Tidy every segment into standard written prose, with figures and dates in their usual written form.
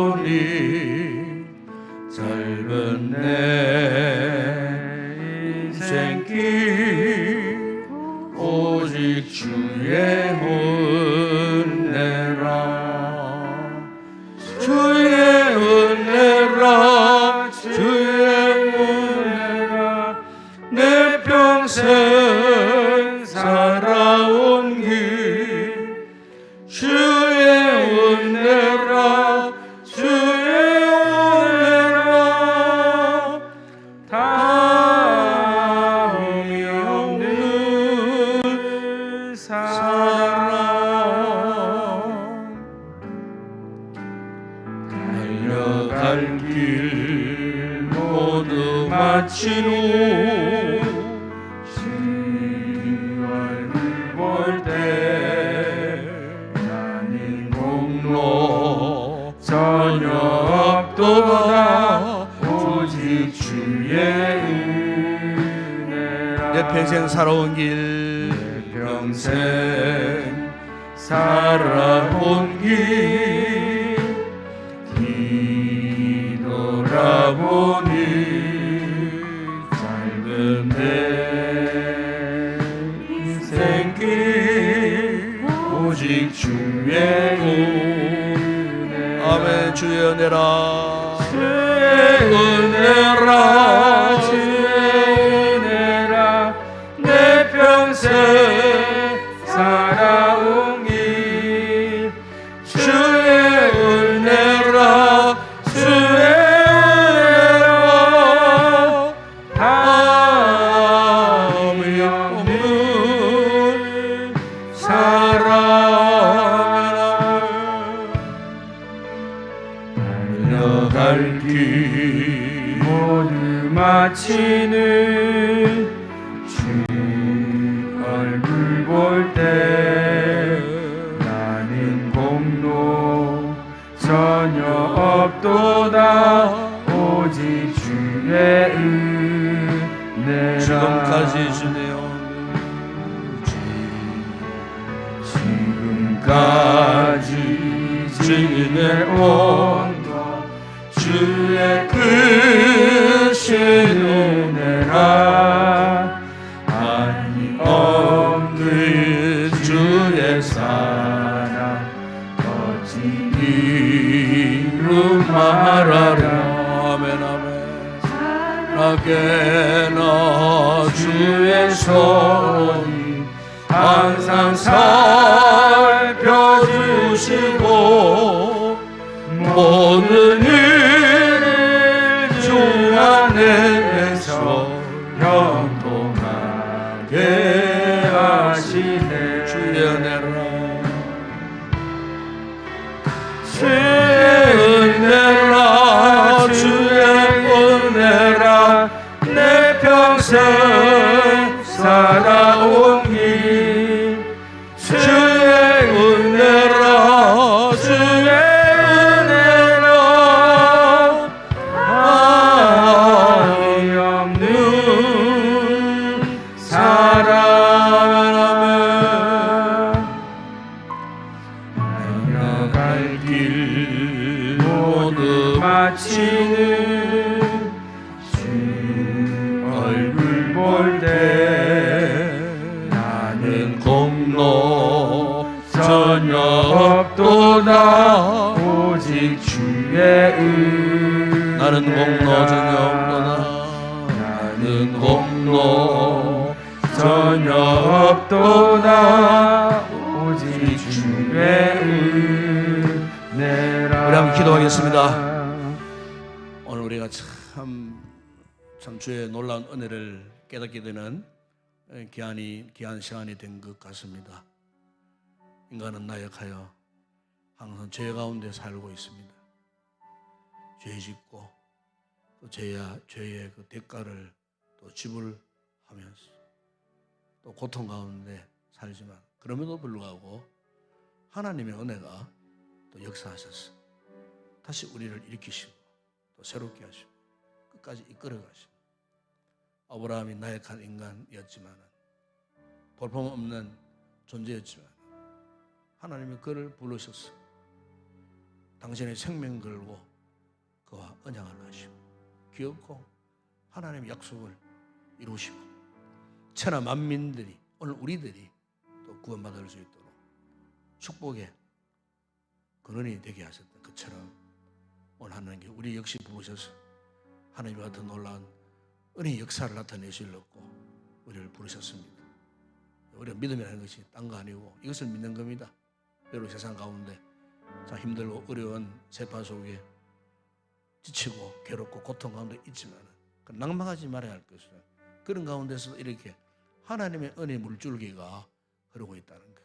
뒤돌아보니 짧은 내 인생길 오직 주의 은혜라 주의 은혜라 주의 은혜라 내 평생 살아온 길 주의 은혜라 주의 은혜라 다음이 없는 사랑 달려갈 길 모두 마친 후 전혀 없도다 오직 주의 은혜라 내 평생 살아온 길 평생 살아온 길 뒤돌아보니 짧은 내 인생길 오직 주의 은혜라 아멘. 주의 은혜라 주의 은혜라 주의 은혜라 내 평생 살아온 길 주의 은혜라 주의 은혜라 다음이 없는 사랑 갈 길 모두 마치는 주 얼굴 볼 때 나는 공로 전혀 없도다 오직 주의 은혜라 지금까지 주네요 지금까지 지내온 주의 크신 은혜라 아니 없는 주의 사랑 어찌 이루 말하랴 아멘 아멘 나게나 주의 손이 항상 살펴주시고 모든 주 안에서 형통하게 하시네 주의 은혜라 주의 은혜라 주의 은혜라 내 평생 살아온 길 주의 은혜라 주의 마치는 주 얼굴 볼 때 나는 공로 전혀 없도다 오직 주의 나는 공로 전혀 없도다 나는 공로 전혀 없도다 오직 주의 은혜라 우리 한번 기도하겠습니다. 오늘 우리가 참 주의 놀라운 은혜를 깨닫게 되는 귀한 시간이 된 것 같습니다. 인간은 나약하여 항상 죄 가운데 살고 있습니다. 죄 짓고 또 죄의 그 대가를 또 지불하면서 또 고통 가운데 살지만 그럼에도 불구하고 하나님의 은혜가 또 역사하셔서 다시 우리를 일으키시고 또 새롭게 하시고 끝까지 이끌어 가시고 아브라함이 나약한 인간이었지만 볼품없는 존재했지만 하나님이 그를 부르셔서 당신의 생명 걸고 그와 언약을 하시고 기업고 하나님의 약속을 이루시고 천하 만민들이 오늘 우리들이 또 구원받을 수 있도록 축복의 근원이 되게 하셨던 것처럼 오늘 하나님께 우리 역시 부르셔서 하나님과 같은 놀라운 은혜의 역사를 나타내시려고 우리를 부르셨습니다. 우리가 믿음이라는 것이 딴 거 아니고 이것을 믿는 겁니다. 여러 세상 가운데 참 힘들고 어려운 세파 속에 지치고 괴롭고 고통 가운데 있지만 낭망하지 말아야 할 것은 그런 가운데서 이렇게 하나님의 은혜 물줄기가 흐르고 있다는 것.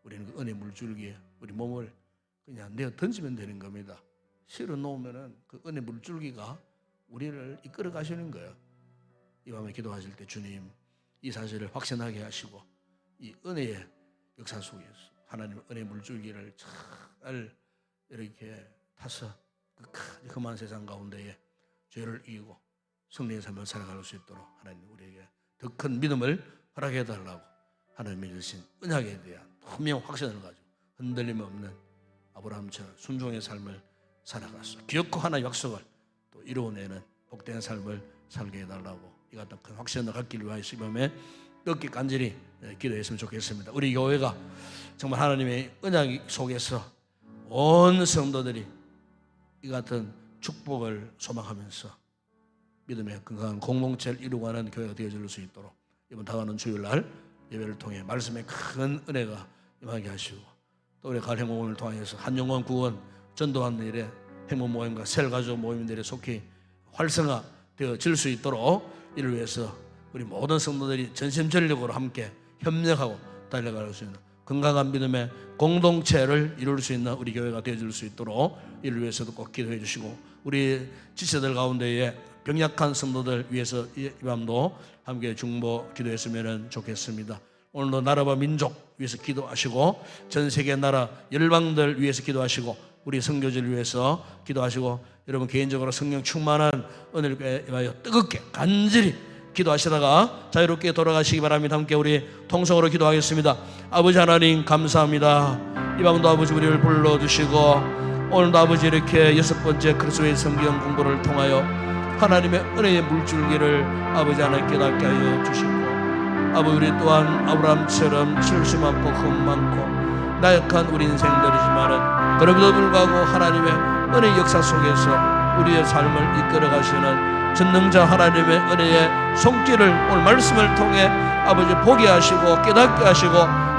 우리는 그 은혜 물줄기에 우리 몸을 그냥 내어 던지면 되는 겁니다. 실어 놓으면은 그 은혜 물줄기가 우리를 이끌어 가시는 거예요. 이 밤에 기도하실 때 주님 이 사실을 확신하게 하시고 이 은혜의 역사 속에서 하나님의 은혜 물줄기를 잘 이렇게 타서 그 험한 세상 가운데에 죄를 이기고 승리의 삶을 살아갈 수 있도록 하나님 우리에게 더 큰 믿음을 허락해 달라고 하나님이 주신 언약에 대한 분명 확신을 가지고 흔들림 없는 아브라함처럼 순종의 삶을 살아가서 기업고 하나의 약속을 또 이루어내는 복된 삶을 살게 해달라고 이 같은 큰 확신을 갖기를 위하여 이 밤에 뜨겁게 간절히 기도했으면 좋겠습니다. 우리 교회가 정말 하나님의 언약 속에서 온 성도들이 이 같은 축복을 소망하면서 믿음의 건강한 공동체를 이루어가는 교회가 되어질 수 있도록 이번 다가오는 주일날 예배를 통해 말씀의 큰 은혜가 임하게 하시고 또 우리 가을행복을 통해서 한영원 구원 전도하는 일에 행복 모임과 셀가족 모임들에 속히 활성화되어질 수 있도록 이를 위해서 우리 모든 성도들이 전심전력으로 함께 협력하고 달려갈 수 있는 건강한 믿음의 공동체를 이룰 수 있는 우리 교회가 되어질 수 있도록 이를 위해서도 꼭 기도해 주시고 우리 지체들 가운데에 병약한 성도들 위해서 이 밤도 함께 중보 기도했으면 좋겠습니다. 오늘도 나라와 민족 위해서 기도하시고 전 세계 나라 열방들 위해서 기도하시고 우리 선교지를 위해서 기도하시고 여러분 개인적으로 성령 충만한 은혜를 위하여 뜨겁게 간절히 기도하시다가 자유롭게 돌아가시기 바랍니다. 함께 우리 통성으로 기도하겠습니다. 아버지 하나님 감사합니다. 이 밤도 아버지 우리를 불러주시고 오늘도 아버지 이렇게 6번째 그리스도의 성경 공부를 통하여 하나님의 은혜의 물줄기를 아버지 하나님 깨닫게 하여 주시고 아버지 우리 또한 아브라함처럼 실수 많고 흠 많고 나약한 우리 인생들이지만은 그럼에도 불구하고 하나님의 은혜 역사 속에서 우리의 삶을 이끌어 가시는 전능자 하나님의 은혜의 손길을 오늘 말씀을 통해 아버지 보게 하시고 깨닫게 하시고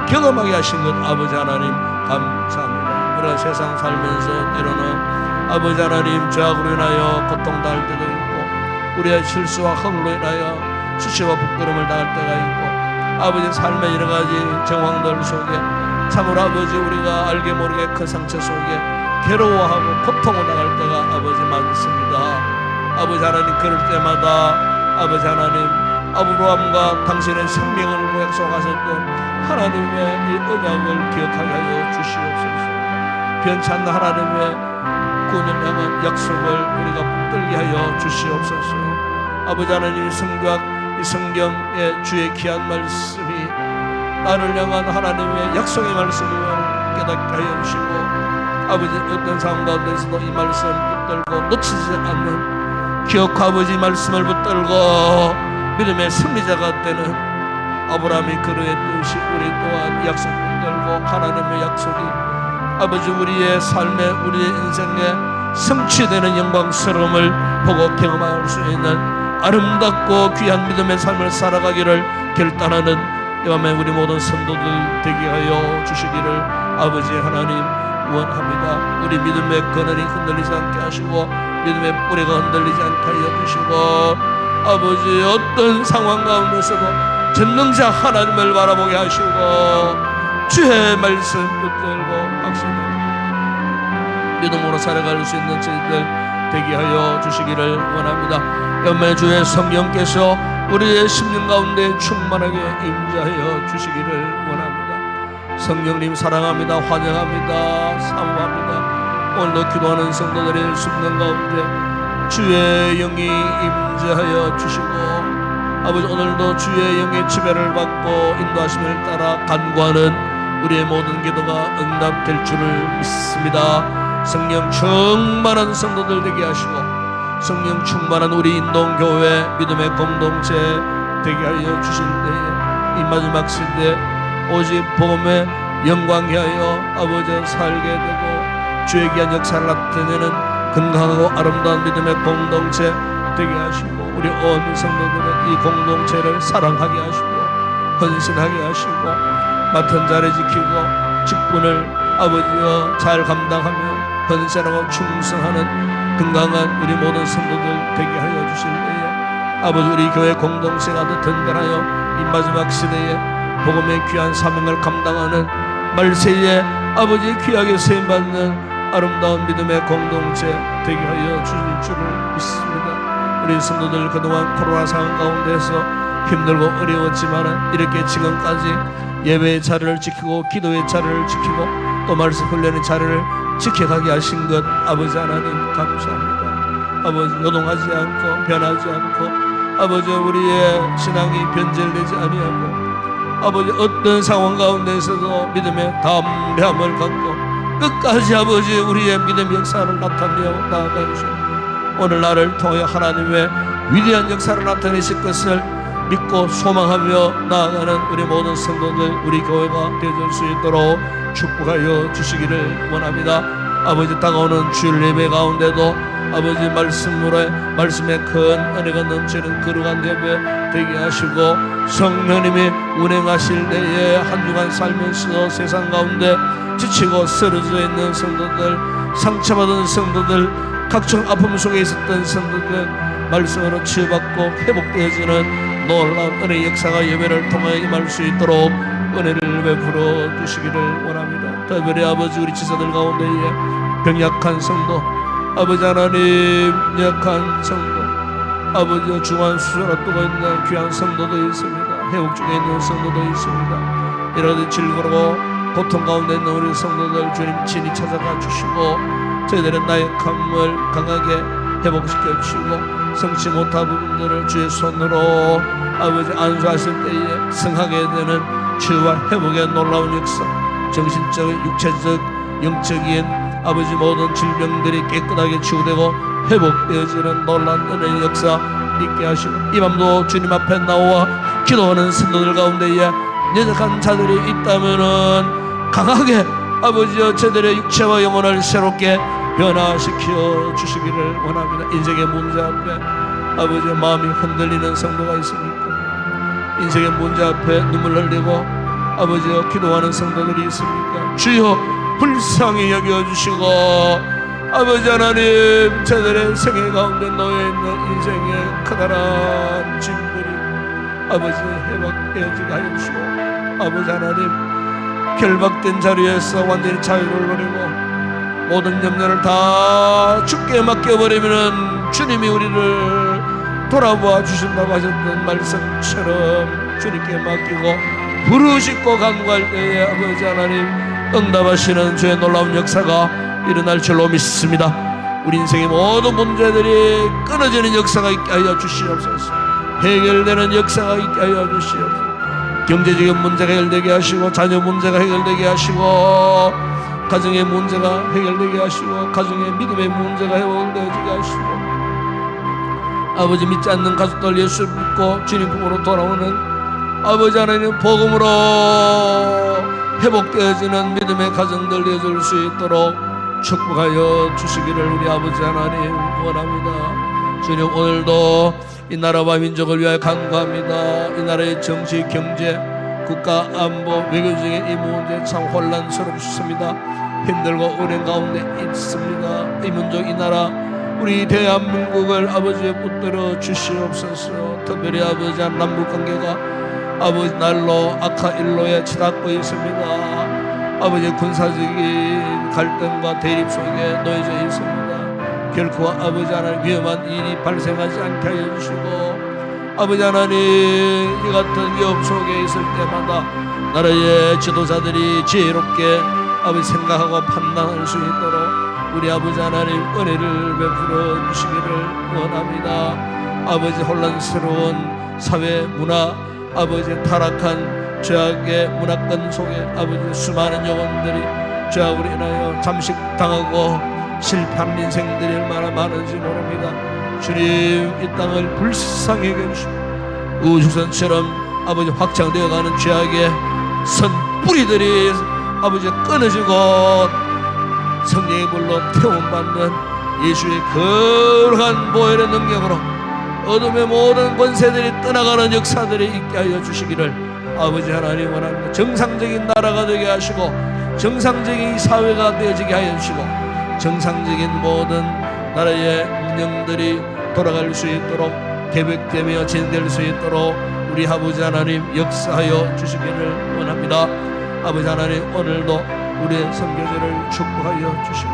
경험하게 하신 것 아버지 하나님 감사합니다. 우리가 세상 살면서 때로는 아버지 하나님 죄악으로 인하여 고통당할 때도 있고 우리의 실수와 허물로 인하여 수치와 부끄러움을 당할 때가 있고 아버지 삶의 여러 가지 정황들 속에 참으로 아버지 우리가 알게 모르게 큰 상처 속에 괴로워하고 고통을 당할 때가 아버지 많습니다. 아버지 하나님 그럴 때마다 아버지 하나님 아브라함과 당신의 생명을 약속하셨던 하나님의 이 언약을 기억하게 하여 주시옵소서. 변찬 하나님의 구원을 향한 약속을 우리가 붙들게 하여 주시옵소서. 아버지 하나님 이 성경의 주의 귀한 말씀이 나를 향한 하나님의 약속의 말씀을 깨닫게 하여 주시고 아버지 어떤 상황 가운데서도 이 말씀 붙들고 놓치지 않는 기억 아버지 말씀을 붙들고 믿음의 승리자가 되는 아브라함이 그러했듯이 우리 또한 약속 붙들고 하나님의 약속이 아버지 우리의 삶에 우리의 인생에 성취되는 영광스러움을 보고 경험할 수 있는 아름답고 귀한 믿음의 삶을 살아가기를 결단하는 이 밤에 우리 모든 성도들 되게 하여 주시기를 아버지 하나님 원합니다. 우리 믿음의 근원이 흔들리지 않게 하시고 믿음의 뿌리가 흔들리지 않게 하여 주시고 아버지 어떤 상황 가운데서도 전능자 하나님을 바라보게 하시고 주의 말씀 붙들고 확신하고 믿음으로 살아갈 수 있는 저희들 되게 하여 주시기를 원합니다. 연매 주의 성령께서 우리의 심령 가운데 충만하게 임재하여 주시기를 원합니다. 성령님 사랑합니다. 환영합니다. 사모합니다. 오늘도 기도하는 성도들의 심령 가운데 주의 영이 임재하여 주시고 아버지 오늘도 주의 영의 지배를 받고 인도하심을 따라 간구하는 우리의 모든 기도가 응답될 줄을 믿습니다. 성령 충만한 성도들 되게 하시고 성령 충만한 우리 인동교회 믿음의 공동체 되게 하여 주실 때에 이 마지막 시대 오직 복음의 영광 하여 아버지 살게 되고 주의 귀한 역사를 나타내는 건강하고 아름다운 믿음의 공동체 되게 하시고 우리 온 성도들은 이 공동체를 사랑하게 하시고 헌신하게 하시고 맡은 자리 지키고 직분을 아버지여 잘 감당하며 헌신하고 충성하는 건강한 우리 모든 성도들 되게 하여 주실 때에 아버지 우리 교회 공동체가 더 든든하여 이 마지막 시대에 복음의 귀한 사명을 감당하는 말세에 아버지 귀하게 세임받는 아름다운 믿음의 공동체 되게 하여 주실 줄을 믿습니다. 우리 성도들 그동안 코로나 상황 가운데서 힘들고 어려웠지만 이렇게 지금까지 예배의 자리를 지키고 기도의 자리를 지키고 또 말씀 훈련의 자리를 지켜가게 하신 것 아버지 하나님 감사합니다. 아버지 요동하지 않고 변하지 않고 아버지 우리의 신앙이 변질되지 아니하고 아버지 어떤 상황 가운데서도 믿음의 담대함을 갖고 끝까지 아버지 우리의 믿음의 역사를 나타내어 나아가주시고 오늘 날을 통해 하나님의 위대한 역사를 나타내실 것을 믿고 소망하며 나아가는 우리 모든 성도들 우리 교회가 되어줄 수 있도록 축복하여 주시기를 원합니다. 아버지 다가오는 주일 예배 가운데도 아버지 말씀의 큰 은혜가 넘치는 거룩한 예배 되게 하시고 성령님이 운행하실 때에 한 주간 살면서 세상 가운데 지치고 쓰러져 있는 성도들 상처받은 성도들 각종 아픔 속에 있었던 성도들 말씀으로 치유받고 회복되어지는 놀라운 은혜의 역사가 예배를 통하여 임할 수 있도록 은혜를 베풀어 주시기를 원합니다. 특별히 아버지 우리 지사들 가운데에 병약한 성도 아버지 하나님 약한 성도 아버지 중환 수술 앞두고 있는 귀한 성도도 있습니다. 회복 중에 있는 성도도 있습니다. 이러한 질고로 고통 가운데 있는 우리 성도들 주님 친히 찾아가 주시고 저희들의 나약함을 강하게 회복시켜 주시고 성치 못한 부분들을 주의 손으로 아버지 안수하실 때에 성하게 되는 치유와 회복의 놀라운 역사 정신적, 육체적, 영적인 아버지 모든 질병들이 깨끗하게 치유되고 회복되어지는 놀라운 은혜의 역사 있게 하시고 이 밤도 주님 앞에 나와 기도하는 성도들 가운데에 연약한 자들이 있다면은 강하게 아버지여 저들의 육체와 영혼을 새롭게 변화시켜 주시기를 원합니다. 인생의 문제 앞에 아버지 마음이 흔들리는 성도가 있습니까? 인생의 문제 앞에 눈물 흘리고 아버지여 기도하는 성도들이 있습니까? 주여 불쌍히 여겨주시고 아버지 하나님 저들의 생애 가운데 놓여있는 인생의 커다란 짐들이 아버지 회복되어지게 하여 주시고 아버지 하나님 결박된 자리에서 완전히 자유를 누리고 모든 염려를 다 주께 맡겨버리면 주님이 우리를 돌아보아 주신다고 하셨던 말씀처럼 주님께 맡기고 부르짖고 간구할 때에 아버지 하나님 응답하시는 주의 놀라운 역사가 일어날 줄로 믿습니다. 우리 인생의 모든 문제들이 끊어지는 역사가 있게 하여 주시옵소서. 해결되는 역사가 있게 하여 주시옵소서. 경제적인 문제가 해결되게 하시고 자녀 문제가 해결되게 하시고 가정의 문제가 해결되게 하시고 가정의 믿음의 문제가 해결되게 하시고 아버지 믿지 않는 가족들 예수 믿고 주님 품으로 돌아오는 아버지 하나님 복음으로 회복되어지는 믿음의 가정들 되어줄 수 있도록 축복하여 주시기를 우리 아버지 하나님 원합니다. 주님 오늘도 이 나라와 민족을 위하여 간구합니다. 이 나라의 정치, 경제, 국가 안보, 외교적인 이 문제 참 혼란스럽습니다. 힘들고 어려운 가운데 있습니다. 이 민족, 이 나라, 우리 대한민국을 아버지에 붙들어 주시옵소서. 특별히 아버지 남북관계가 아버지 날로 악화일로에 치닫고 있습니다. 아버지 군사적인 갈등과 대립 속에 놓여져 있습니다. 결코 아버지 하나님 위험한 일이 발생하지 않게 하여 주시고 아버지 하나님 이 같은 위험 속에 있을 때마다 나라의 지도자들이 지혜롭게 아버지 생각하고 판단할 수 있도록 우리 아버지 하나님 은혜를 베풀어 주시기를 원합니다. 아버지 혼란스러운 사회 문화, 아버지 타락한 죄악의 문화권 속에 아버지 수많은 영혼들이 죄악으로 인하여 잠식당하고 실패한 인생들이 얼마나 많은지 모릅니다. 주님, 이 땅을 불쌍히 여겨주시고 우주선처럼 아버지 확장되어가는 죄악의 선뿌리들이 아버지 끊어지고 성령의 물로 태움받는 예수의 거룩한 보혈의 능력으로 어둠의 모든 권세들이 떠나가는 역사들이 있게 하여 주시기를 아버지 하나님 원합니다. 정상적인 나라가 되게 하시고 정상적인 사회가 되어지게 하여 주시고 정상적인 모든 나라의 운영들이 돌아갈 수 있도록 계획되며 진행될 수 있도록 우리 아버지 하나님 역사하여 주시기를 원합니다. 아버지 하나님, 오늘도 우리의 선교제를 축복하여 주시고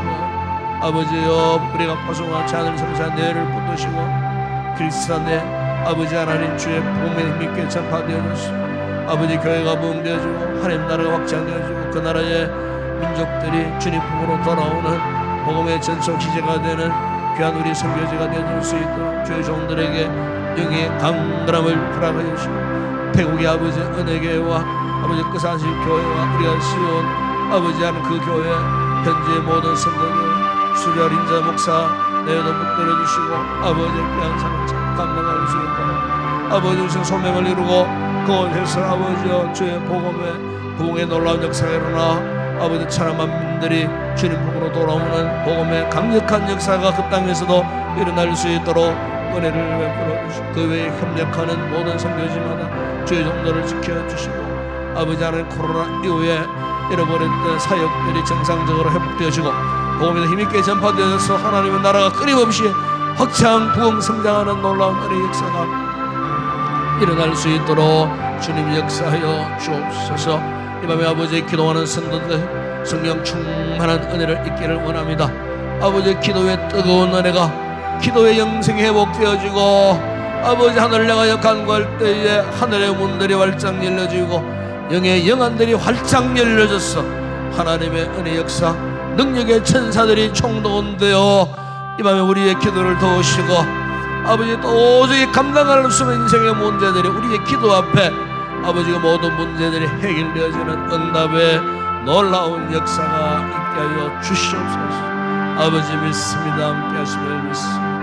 아버지여, 우리가 파송하지 않을 성산 내를 붙드시고 그리스도 안에 아버지 하나님 주의 복음의 힘있게 전파되어주시고 아버지 교회가 부흥되어지고 하나님 나라가 확장되어지고 그 나라의 민족들이 주님 품으로 돌아오는 복음의 전속 기제가 되는 귀한 우리 선교제가 되어줄 수 있도록 주의 종들에게 영의 강건함을 허락하여 주시고 태국의 아버지 은혜교회와 아버지 끝산시 교회와 우리가 세운 아버지 하는 그 교회 현재 모든 성도들 수련 인자 목사 내도 붙들어 주시고 아버지 귀한 삶을 감당할 수 있도록 아버지 우선 소명을 이루고 그곳에서 아버지여 주의 복음의 부흥의 놀라운 역사가 일어나 아버지 천하만 민들이 주님 품으로 돌아오는 복음의 강력한 역사가 그 땅에서도 일어날 수 있도록 은혜를 베풀어 주시고 그 외에 협력하는 모든 선교지마다 주의 종들을 지켜주시고 아버지 하나님 코로나 이후에 잃어버렸던 사역들이 정상적으로 회복되어지고 복음이 힘있게 전파되어서 하나님의 나라가 끊임없이 확장 부흥 성장하는 놀라운 은혜의 역사가 일어날 수 있도록 주님 역사하여 주옵소서. 이 밤에 아버지의 기도하는 성도들 성령 충만한 은혜를 있기를 원합니다. 아버지의 기도의 뜨거운 은혜가 기도의 영생이 회복되어지고 아버지 하늘을 향하여 간구할 때에 하늘의 문들이 활짝 열려지고 영의 영안들이 활짝 열려져서 하나님의 은혜 역사 능력의 천사들이 총동원되어 이 밤에 우리의 기도를 도우시고 아버지 도저히 감당할 수 없는 인생의 문제들이 우리의 기도 앞에 아버지가 모든 문제들이 해결되어지는 응답의 놀라운 역사가 있게 하여 주시옵소서. 아버지 믿습니다. 함께 하시길 믿습니다.